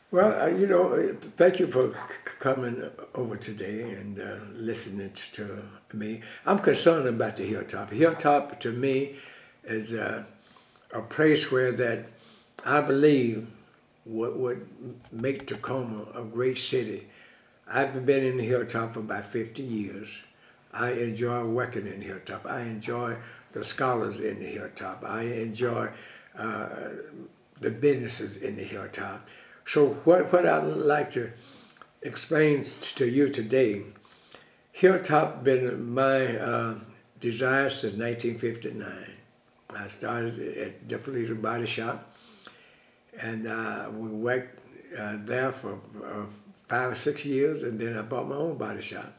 Well, thank you for coming over today and listening to me. I'm concerned about the hilltop. Hilltop to me is a place where that I believe would make Tacoma a great city. I've been in the hilltop for about 50 years. I enjoy working in the hilltop. I enjoy the scholars in the hilltop. I enjoy uh, the businesses in the hilltop. So what I'd like to explain to you today, hilltop been my desire since 1959. I started at Deputy Body Shop, and we worked there for 5 or 6 years, and then I bought my own body shop.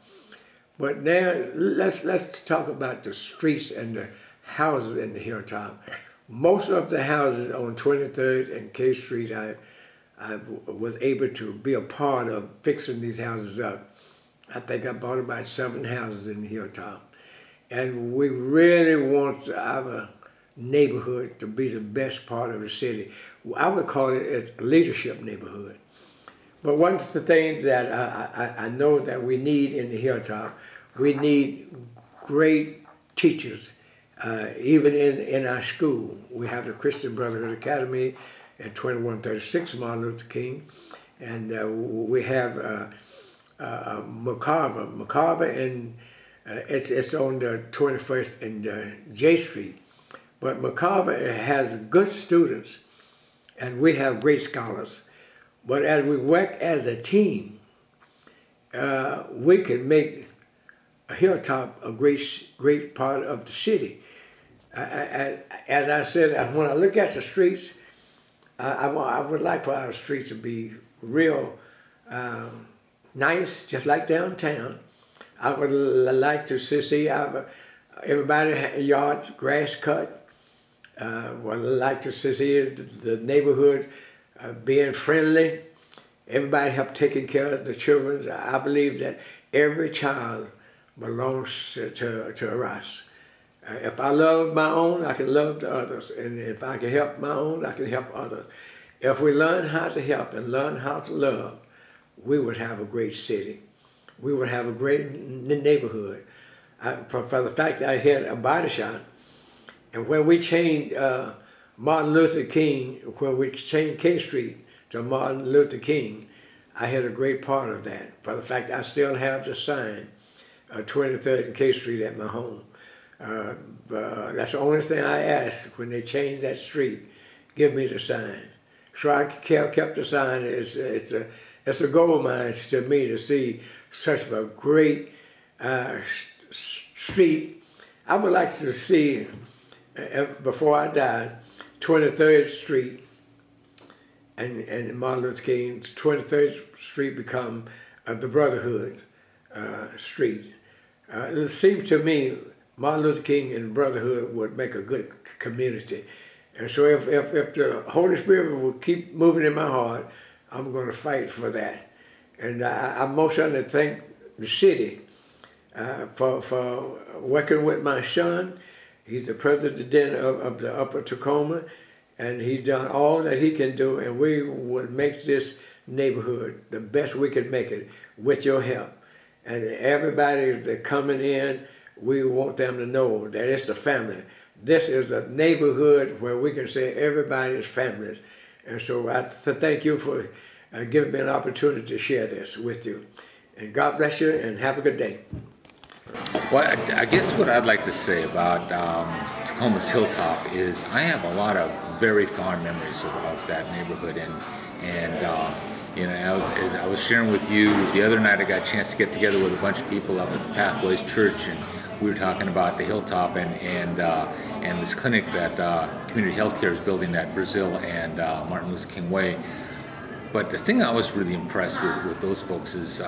But now let's talk about the streets and the houses in the hilltop. Most of the houses on 23rd and K Street, I was able to be a part of fixing these houses up. I think I bought about 7 houses in the hilltop. And we really want our neighborhood to be the best part of the city. I would call it a leadership neighborhood. But one of the things that I know that we need in the hilltop, we need great teachers, even in our school. We have the Christian Brotherhood Academy at 2136 Martin Luther King, and we have McCarver, and it's on the 21st and J Street. But McCarver has good students, and we have great scholars. But as we work as a team, we can make a hilltop a great part of the city. As I said, when I look at the streets, I would like for our streets to be real nice, just like downtown. I would like to see everybody yard grass cut. Would like to see the neighborhood being friendly. Everybody help taking care of the children. I believe that every child belongs to us. If I love my own, I can love the others. And if I can help my own, I can help others. If we learn how to help and learn how to love, we would have a great city. We would have a great neighborhood. For the fact that I had a body shop, and when we changed Martin Luther King, when we changed K Street to Martin Luther King, I had a great part of that. For the fact I still have the sign, 23rd and K Street at my home. That's the only thing I ask when they change that street, give me the sign. So I kept the sign. It's a gold mine to me to see such a great street. I would like to see, before I die, 23rd Street and Martin Luther King, 23rd Street become the Brotherhood Street. It seems to me Martin Luther King and Brotherhood would make a good community. And so if the Holy Spirit will keep moving in my heart, I'm going to fight for that. And I most certainly thank the city for working with my son. He's the president of the Upper Tacoma, and he's done all that he can do, and we would make this neighborhood the best we can make it with your help. And everybody that's coming in, we want them to know that it's a family. This is a neighborhood where we can say everybody is families. And so I thank you for giving me an opportunity to share this with you. And God bless you, and have a good day. Well, I guess what I'd like to say about Tacoma's Hilltop is I have a lot of very fond memories of that neighborhood, and as I was sharing with you the other night, I got a chance to get together with a bunch of people up at the Pathways Church, and we were talking about the Hilltop and this clinic that Community Healthcare is building at Brazil and Martin Luther King Way. But the thing I was really impressed with those folks is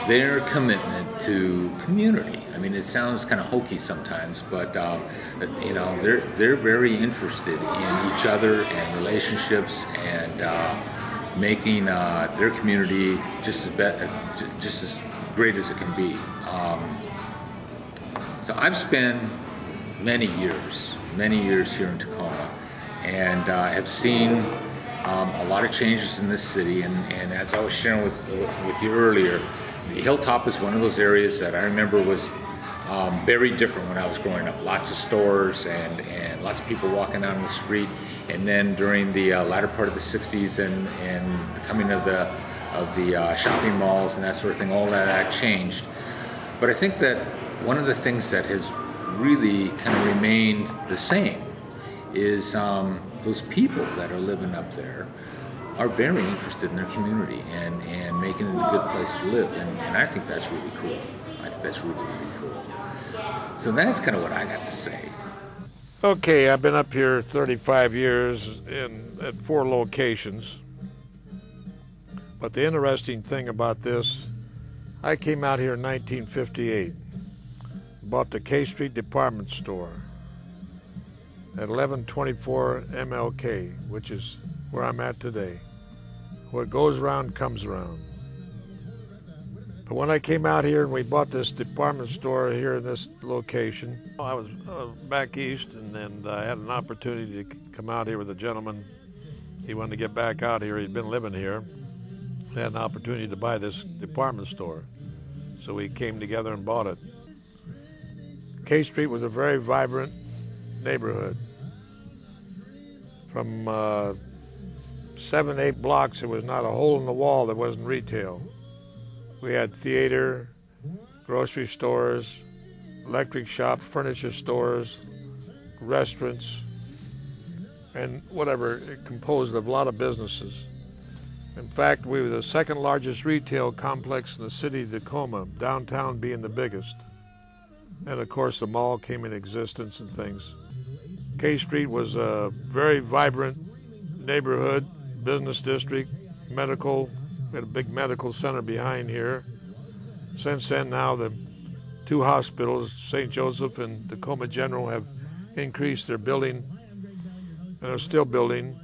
their commitment to community. I mean, it sounds kind of hokey sometimes, but they're very interested in each other and relationships and making their community just as great as it can be. So I've spent many years here in Tacoma, and have seen a lot of changes in this city, and as I was sharing with you earlier, the Hilltop is one of those areas that I remember was very different when I was growing up. Lots of stores and lots of people walking down the street. And then during the latter part of the 60s and the coming of the shopping malls and that sort of thing, all that changed. But I think that one of the things that has really kind of remained the same is those people that are living up there are very interested in their community and making it a good place to live. And I think that's really cool. I think that's really, really cool. So that's kind of what I got to say. Okay, I've been up here 35 years at 4 locations. But the interesting thing about this, I came out here in 1958, bought the K Street department store at 1124 MLK, which is where I'm at today. What goes around comes around. But when I came out here and we bought this department store here in this location, I was back east, and I had an opportunity to come out here with a gentleman. He wanted to get back out here. He'd been living here. I had an opportunity to buy this department store. So we came together and bought it. K Street was a very vibrant neighborhood. From 7, 8 blocks, there was not a hole in the wall that wasn't retail. We had theater, grocery stores, electric shop, furniture stores, restaurants, and whatever. It composed of a lot of businesses. In fact, we were the second largest retail complex in the city of Tacoma, downtown being the biggest. And of course, the mall came in existence and things. K Street was a very vibrant neighborhood, business district, medical. We had a big medical center behind here. Since then, now the 2 hospitals, St. Joseph and Tacoma General, have increased their building and are still building.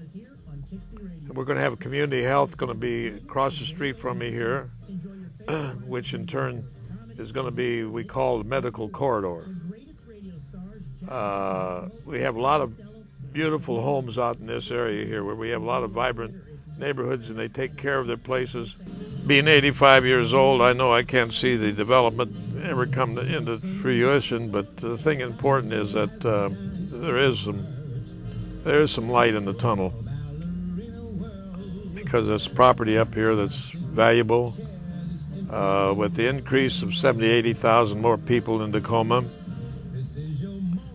And we're going to have a community health going to be across the street from me here, which in turn is going to be, we call the medical corridor. We have a lot of beautiful homes out in this area here where we have a lot of vibrant neighborhoods, and they take care of their places. Being 85 years old, I know I can't see the development ever come into fruition, but the thing important is that there is some light in the tunnel, because there's property up here that's valuable. With the increase of 70,000, 80,000 more people in Tacoma,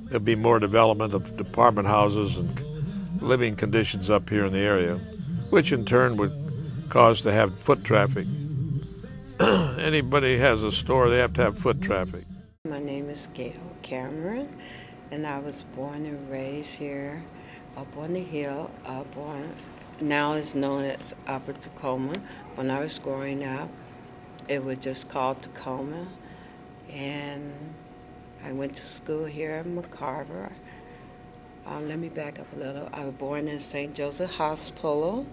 there'll be more development of apartment houses and living conditions up here in the area, which in turn would cause to have foot traffic. Anybody has a store, they have to have foot traffic. My name is Gail Cameron, and I was born and raised here up on the hill, now it's known as Upper Tacoma. When I was growing up, it was just called Tacoma, and I went to school here in McCarver. Let me back up a little. I was born in St. Joseph Hospital.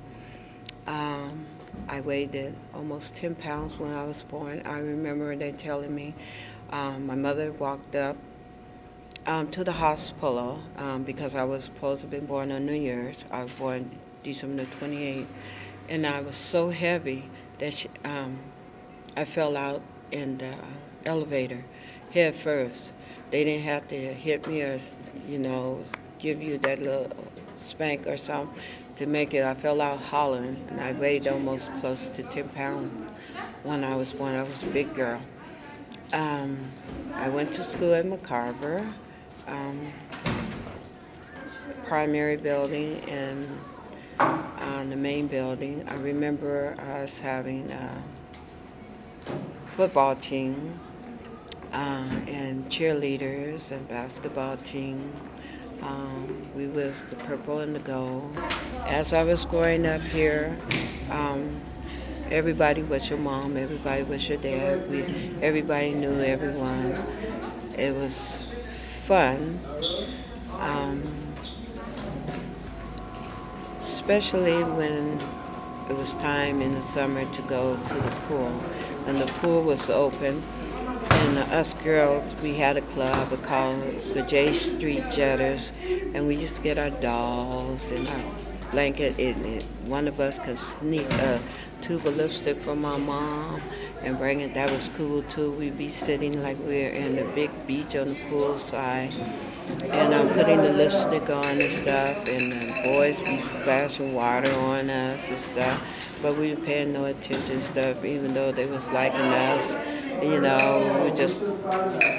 I weighed almost 10 pounds when I was born. I remember they telling me my mother walked up to the hospital because I was supposed to be born on New Year's. I was born December 28th, and I was so heavy that I fell out in the elevator head first. They didn't have to hit me or, give you that little spank or something to make it. I fell out hollering, and I weighed almost close to 10 pounds when I was born. I was a big girl. I went to school at McCarver, primary building, and the main building. I remember us having a football team and cheerleaders and basketball team. We was the purple and the gold. As I was growing up here, everybody was your mom, everybody was your dad. Everybody knew everyone. It was fun, especially when it was time in the summer to go to the pool. When the pool was open, and us girls, we had a club called the J Street Jetters, and we used to get our dolls and our blanket. One of us could sneak a tube of lipstick from my mom and bring it. That was cool too. We'd be sitting like we're in the big beach on the pool side, and I'm putting the lipstick on and stuff, and the boys be splashing water on us and stuff. But we were paying no attention to stuff, even though they was liking us. You know, we were just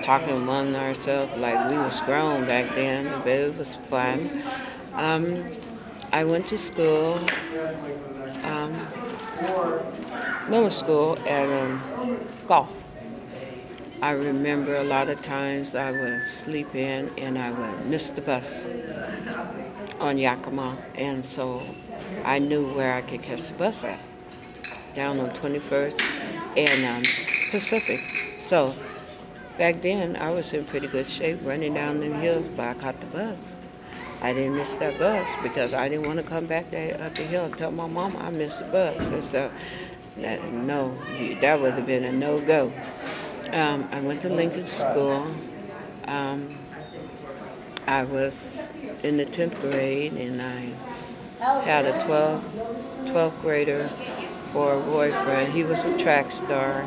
talking among ourselves like we was grown back then, but it was fun. I went to school, middle school, and golf. I remember a lot of times I would sleep in and I would miss the bus on Yakima, and so I knew where I could catch the bus at, down on 21st and Pacific. So back then I was in pretty good shape running down them hills, but I caught the bus. I didn't miss that bus because I didn't want to come back there up the hill and tell my mama I missed the bus. And so, that would have been a no-go. I went to Lincoln School. I was in the 10th grade, and I had a 12th grader for a boyfriend. He was a track star,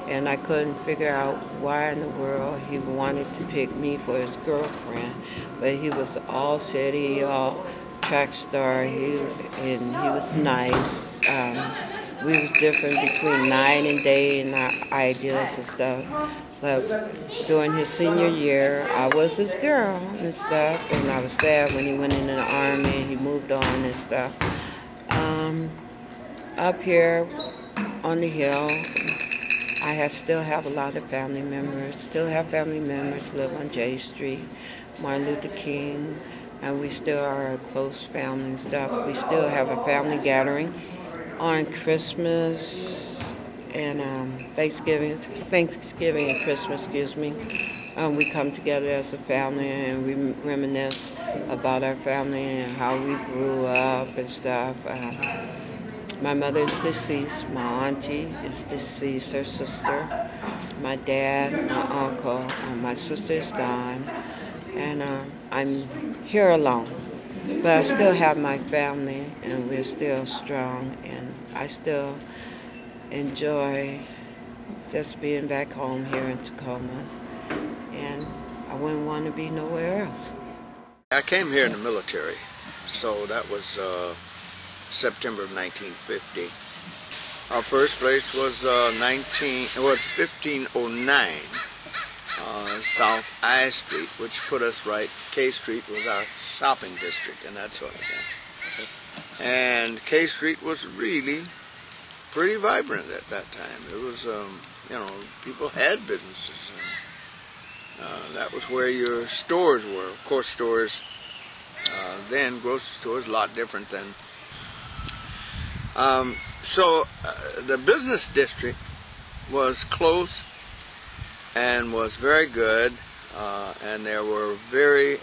and I couldn't figure out why in the world he wanted to pick me for his girlfriend. But he was all city, all track star. He was nice. We was different between night and day in our ideas and stuff. But during his senior year, I was his girl and stuff, and I was sad when he went into the Army and he moved on and stuff. Up here on the hill, I still have a lot of family members. Still have family members live on J Street, Martin Luther King, and we still are a close family and stuff. We still have a family gathering on Christmas and Thanksgiving and Christmas, excuse me. We come together as a family and we reminisce about our family and how we grew up and stuff. My mother is deceased, my auntie is deceased, her sister, my dad, my uncle, and my sister is gone, and I'm here alone. But I still have my family, and we're still strong, and I still enjoy just being back home here in Tacoma, and I wouldn't want to be nowhere else. I came here in the military, so that was September of 1950. Our first place was 1509 South I Street, which put us right. K Street was our shopping district and that sort of thing. And K Street was really pretty vibrant at that time. It was, people had businesses. That was where your stores were. Of course, stores then, grocery stores, a lot different than. The business district was close and was very good, and there were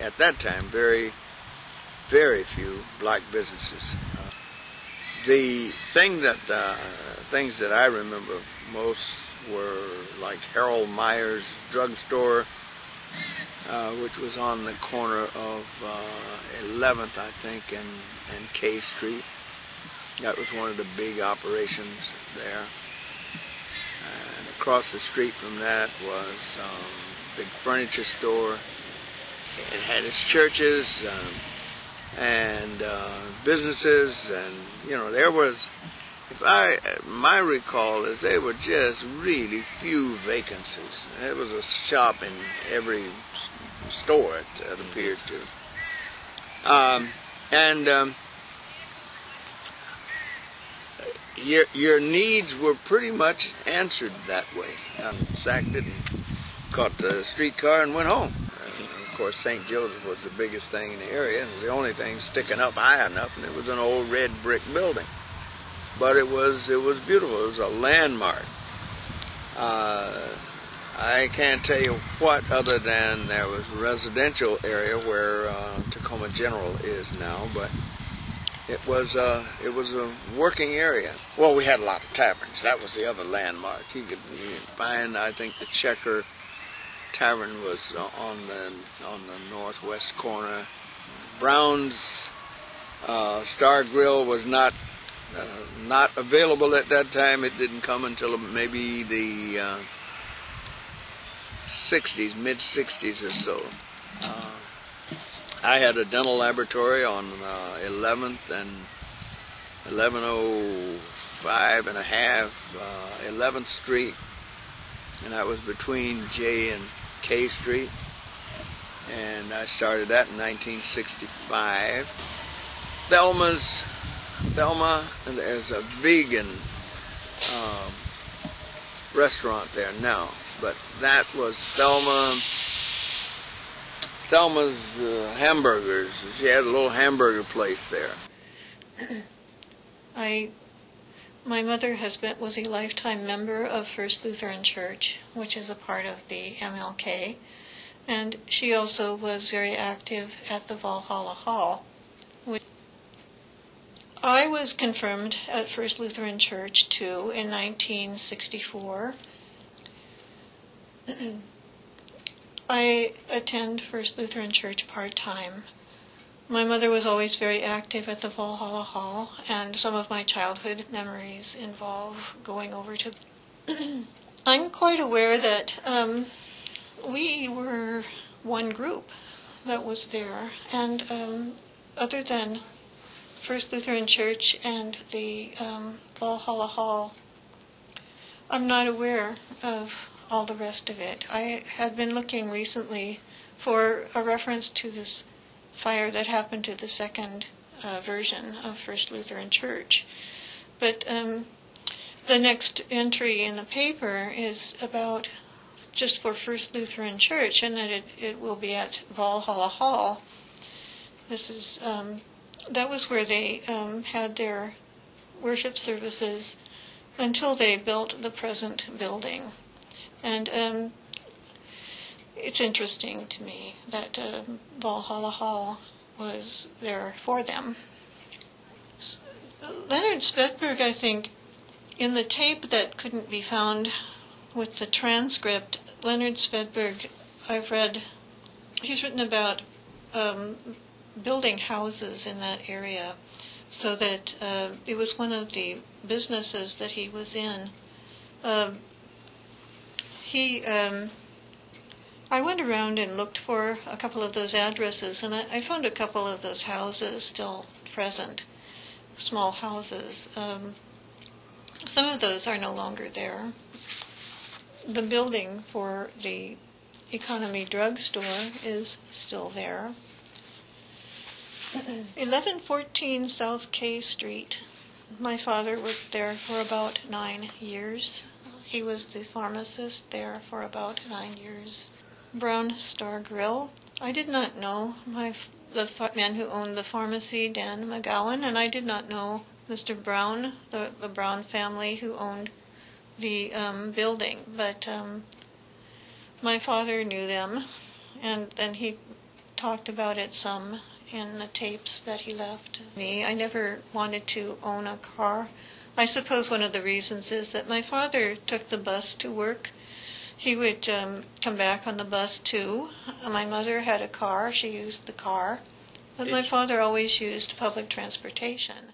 at that time, very few black businesses. The things that I remember most were like Harold Meyer's drugstore, which was on the corner of 11th, I think, and K Street. That was one of the big operations there. And across the street from that was a big furniture store. It had its churches and businesses, and there was, my recall is there were just really few vacancies. There was a shop in every store, it appeared to. Your needs were pretty much answered that way. Sacked it and caught the streetcar and went home. And of course, St. Joseph was the biggest thing in the area, and it was the only thing sticking up high enough, and it was an old red brick building. But it was beautiful. It was a landmark. I can't tell you what other than there was a residential area where Tacoma General is now, but it was a working area. Well, we had a lot of taverns. That was the other landmark. You could find, I think, the Checker Tavern was on the northwest corner. Brown's Star Grill was not available at that time. It didn't come until maybe the 60s, mid 60s or so. I had a dental laboratory on 11th and 1105 and a half, 11th Street, and that was between J and K Street, and I started that in 1965. Thelma, and there's a vegan restaurant there now, but that was Thelma's hamburgers. She had a little hamburger place there. My mother was a lifetime member of First Lutheran Church, which is a part of the MLK, and she also was very active at the Valhalla Hall. I was confirmed at First Lutheran Church, too, in 1964. I attend First Lutheran Church part-time. My mother was always very active at the Valhalla Hall, and some of my childhood memories involve going over to... I'm quite aware that we were one group that was there, and other than First Lutheran Church and the Valhalla Hall, I'm not aware of all the rest of it. I had been looking recently for a reference to this fire that happened to the second version of First Lutheran Church. But the next entry in the paper is about just for First Lutheran Church, and that it will be at Valhalla Hall. This is that was where they had their worship services until they built the present building. And it's interesting to me that Valhalla Hall was there for them. Leonard Svedberg, I think, in the tape that couldn't be found with the transcript, Leonard Svedberg, I've read, he's written about building houses in that area, so that it was one of the businesses that he was in. I went around and looked for a couple of those addresses, and I found a couple of those houses still present, small houses. Some of those are no longer there. The building for the Economy Drugstore is still there. 1114 South K Street. My father worked there for about 9 years. He was the pharmacist there for about 9 years. Brown Star Grill. I did not know the man who owned the pharmacy, Dan McGowan, and I did not know Mr. Brown, the Brown family who owned the building. But my father knew them, and then he talked about it some in the tapes that he left me. I never wanted to own a car. I suppose one of the reasons is that my father took the bus to work. He would come back on the bus too. My mother had a car. She used the car. But my father always used public transportation.